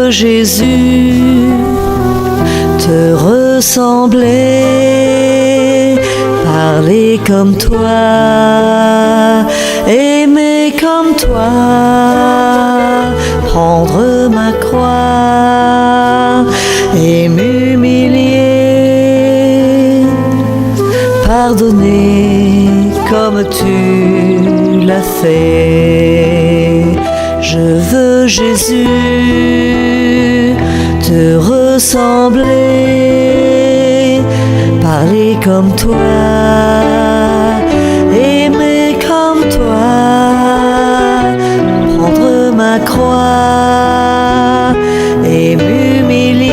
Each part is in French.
veux, Jésus, te ressembler, parler comme toi, aimer comme toi, prendre ma croix et m'humilier, pardonner comme tu l'as fait. Je veux, Jésus, te ressembler, parler comme toi, aimer comme toi, prendre ma croix et m'humilier,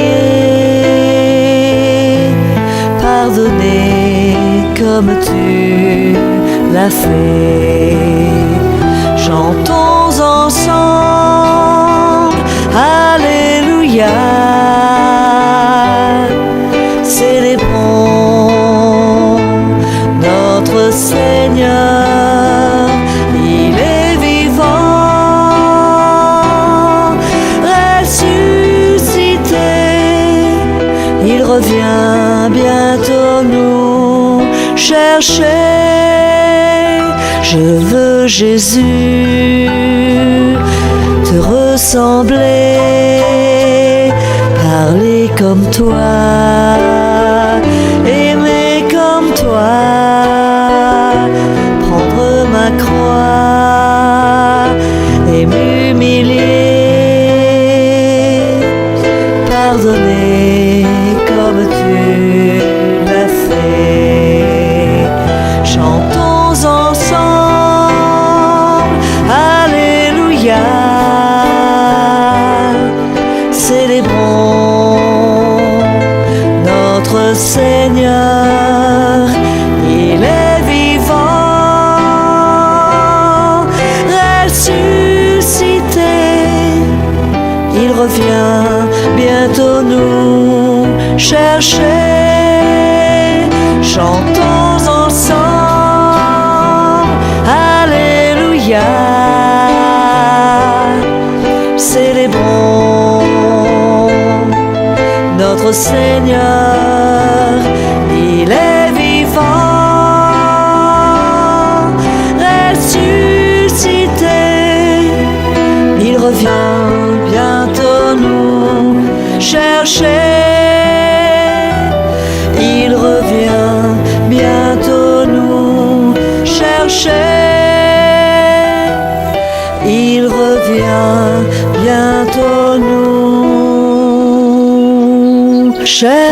pardonner comme tu l'as fait. Chantons ensemble, Alléluia. Célébrons notre Seigneur, il est vivant, ressuscité, il revient bientôt nous chercher. Je veux, Jésus, te ressembler, parler comme toi, aimer comme toi, prendre ma croix et m'humilier, pardonner comme tu l'as fait. Chantons ensemble, Alléluia. Célébrons notre Seigneur, il est vivant, ressuscité, il revient bientôt nous chercher. Chantons ensemble, Alléluia. Célébrons notre Seigneur, il est vivant, ressuscité, il revient bientôt nous chercher. Il revient bientôt nous chercher. Il revient bientôt nous chercher.